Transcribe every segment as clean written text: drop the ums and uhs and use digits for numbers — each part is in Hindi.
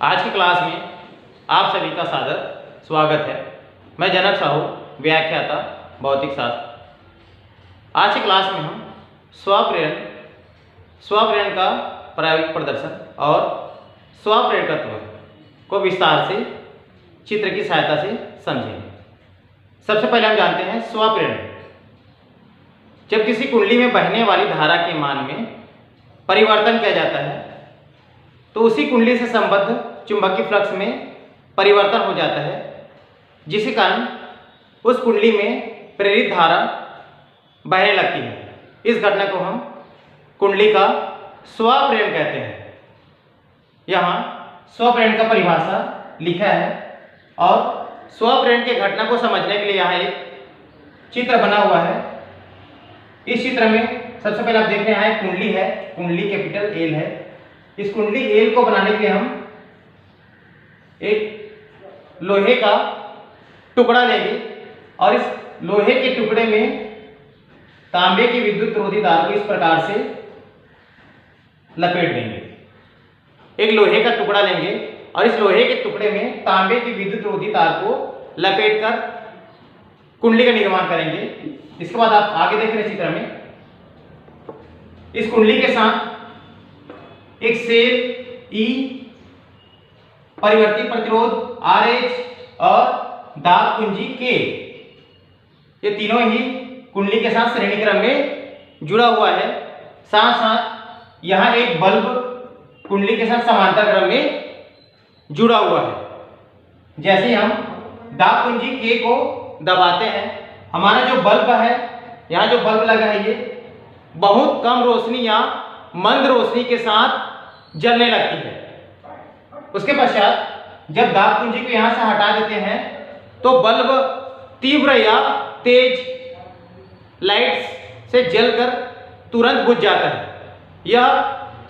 आज की क्लास में आप सभी का सादर स्वागत है। मैं जनक साहू, व्याख्याता भौतिक शास्त्र। आज की क्लास में हम स्वप्रेरण का प्रायोगिक प्रदर्शन और स्वप्रेरकत्व को विस्तार से चित्र की सहायता से समझेंगे। सबसे पहले हम जानते हैं स्वप्रेरण। जब किसी कुंडली में बहने वाली धारा के मान में परिवर्तन किया जाता है तो उसी कुंडली से संबद्ध चुंबकीय फ्लक्स में परिवर्तन हो जाता है, जिसके कारण उस कुंडली में प्रेरित धारा बहने लगती है। इस घटना को हम कुंडली का स्वप्रेरण कहते हैं। यहाँ स्वप्रेरण का परिभाषा लिखा है और स्वप्रेरण के घटना को समझने के लिए यहाँ एक चित्र बना हुआ है। इस चित्र में सबसे पहले आप देख रहे हैं कुंडली है, कुंडली कैपिटल एल है। इस कुंडली एल को बनाने के लिए हम एक लोहे का टुकड़ा लेंगे और इस लोहे के टुकड़े में तांबे की विद्युत रोधी तार को इस प्रकार से लपेट देंगे। एक लोहे का टुकड़ा लेंगे और इस लोहे के टुकड़े में तांबे की विद्युत रोधी तार को लपेटकर कुंडली का निर्माण करेंगे। इसके बाद आप आगे देख रहे हैं चित्र में, इस कुंडली के साथ एक सेल ई, परिवर्ती प्रतिरोध RH और दाब कुंजी K, ये तीनों ही कुंडली के साथ श्रेणी क्रम में जुड़ा हुआ है। साथ साथ यहाँ एक बल्ब कुंडली के साथ समांतर क्रम में जुड़ा हुआ है। जैसे हम दाब कुंजी K को दबाते हैं, हमारा जो बल्ब है, यहाँ जो बल्ब लगा है, ये बहुत कम रोशनी या मंद रोशनी के साथ जलने लगती है। उसके पश्चात जब दाब कुंजी को यहाँ से हटा देते हैं तो बल्ब तीव्र या तेज लाइट्स से जलकर तुरंत बुझ जाता है। यह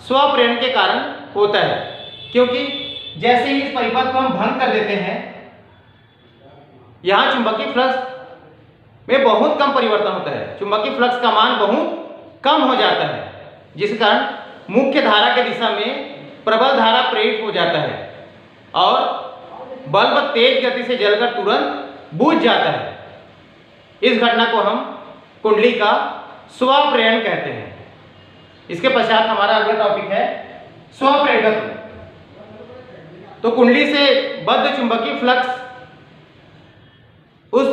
स्वप्रेरण के कारण होता है, क्योंकि जैसे ही इस परिपथ को हम भंग कर देते हैं, यहाँ चुंबकीय फ्लक्स में बहुत कम परिवर्तन होता है। चुंबकीय फ्लक्स का मान बहुत कम हो जाता है, जिस कारण मुख्य धारा के दिशा में प्रबल धारा प्रेरित हो जाता है और बल्ब तेज गति से जलकर तुरंत बुझ जाता है। इस घटना को हम कुंडली का स्वप्रेरण कहते हैं। इसके पश्चात हमारा अगला टॉपिक है स्वप्रेरकत्व। तो कुंडली से बद्ध चुंबकीय फ्लक्स उस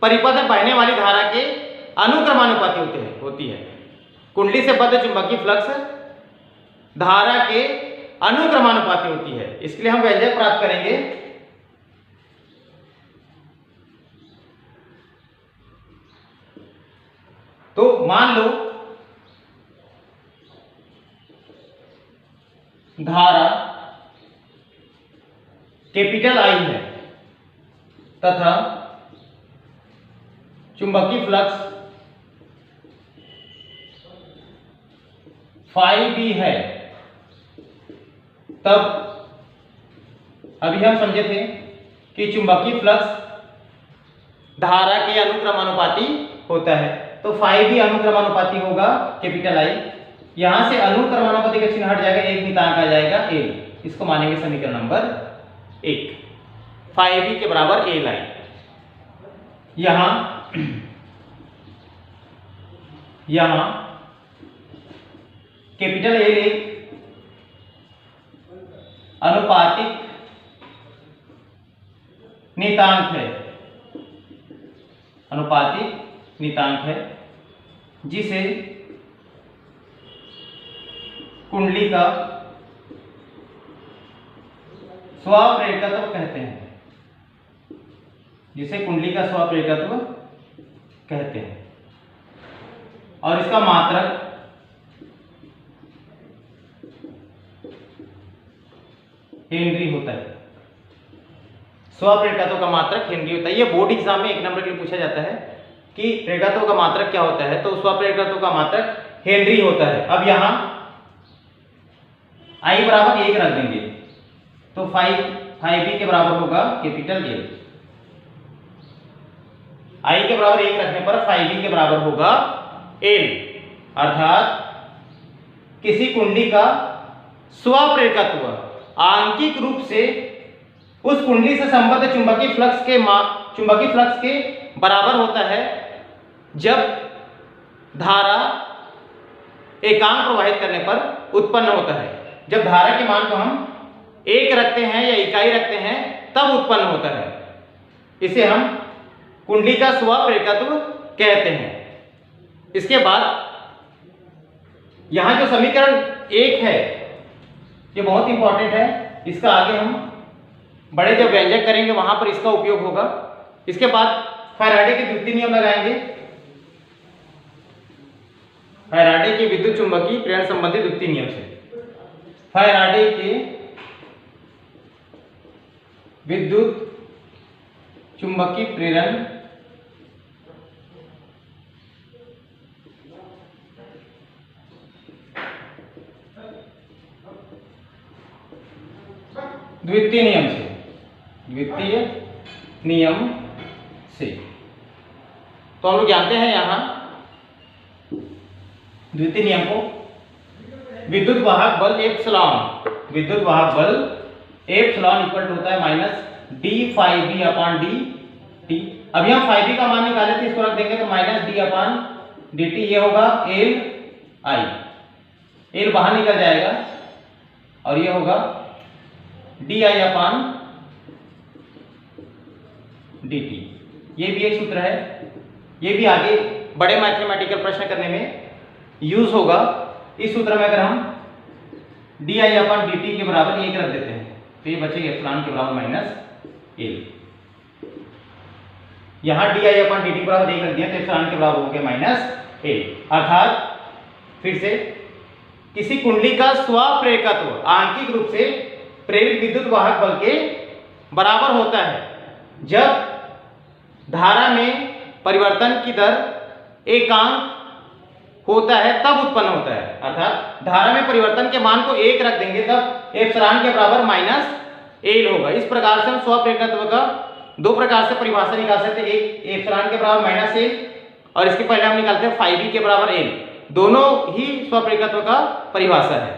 परिपथ में बहने वाली धारा के अनुक्रमानुपाती होती है। कुंडली से बद्ध चुंबकीय फ्लक्स धारा के अनुक्रमानुपाती होती है। इसके लिए हम व्यंजक प्राप्त करेंगे। तो मान लो धारा कैपिटल I है तथा चुंबकीय फ्लक्स फाई B है, तब अभी हम समझे थे कि चुंबकीय फ्लक्स धारा के अनुक्रमानुपाती होता है। तो फाई B अनुक्रमानुपाती होगा कैपिटल I। यहां से अनुक्रमानुपाती का चिन्ह हट जाएगा, एक नियतांक आ जाएगा L। इसको मानेंगे समीकरण नंबर 1। फाई B के बराबर Li। यहां कैपिटल L एक अनुपातिक नियतांक है, अनुपातिक नियतांक है, जिसे कुंडली का स्वप्रेरकत्व कहते हैं, जिसे कुंडली का स्वप्रेरकत्व कहते हैं। और इसका मात्रक हेनरी होता है। स्वप्रेरकत्व का मात्रक हेनरी होता है। ये बोर्ड एग्जाम में 1 नंबर के लिए पूछा जाता है कि प्रेरकत्व का मात्रक क्या होता है, तो स्वप्रेरकत्व का मात्रक हेनरी होता है। अब यहाँ I बराबर 1 रख देंगे तो फाई B के बराबर होगा कैपिटल L। I के बराबर 1 रखने पर फाई B के बराबर होगा L, अर्थात किसी कुंडली का स्वप्रेरकत्व आंकिक रूप से उस कुंडली से संबद्ध चुंबकीय फ्लक्स के बराबर होता है जब धारा एकांक प्रवाहित करने पर उत्पन्न होता है। जब धारा के मान को हम 1 रखते हैं या इकाई रखते हैं तब उत्पन्न होता है। इसे हम कुंडली का स्वप्रेरकत्व कहते हैं। इसके बाद यहां जो समीकरण 1 है ये बहुत इंपॉर्टेंट है। इसका आगे हम बड़े जब व्यंजक करेंगे वहां पर इसका उपयोग होगा। इसके बाद फैराडे के द्वितीय नियम लगाएंगे। फैराडे के विद्युत चुंबकीय प्रेरण संबंधी द्वितीय नियम से फैराडे के विद्युत चुंबकीय प्रेरण द्वितीय नियम से तो हम लोग जानते हैं यहां द्वितीय नियम को विद्युत वाहक बल एप्सिलॉन इक्वल टू होता है minus d phi b upon d t. अभी हम फाई बी का मान निकाले थे, इसको रख देंगे तो minus D upon d T. ये होगा एल आई, एल बाहर निकल जाएगा और ये होगा D I upon d T. ये भी एक सूत्र है, ये भी आगे बड़े मैथमेटिकल प्रश्न करने में यूज होगा। इस सूत्र में अगर हम D I upon d T के बराबर 1 रख देते हैं तो ये बचेगा एप्सिलॉन के बराबर माइनस एल। यहां D I upon d T के बराबर 1 रख दिया तो एप्सिलॉन के बराबर हो गया माइनस एल। अर्थात फिर से किसी कुंडली का स्वप्रेरकत्व आंकिक रूप से प्रेरित विद्युत वाहक बल के बराबर होता है जब धारा में परिवर्तन की दर एकांक होता है तब उत्पन्न होता है। अर्थात धारा में परिवर्तन के मान को 1 रख देंगे तब एप्सिलॉन के बराबर माइनस एल होगा। इस प्रकार से हम स्वप्रेरकत्व का 2 प्रकार से परिभाषा निकाल सकते हैं। एक एप्सिलॉन के बराबर माइनस एल और इसके पहले हम निकालते हैं फाई बी के बराबर एल। दोनों ही स्वप्रेरकत्व का परिभाषा है।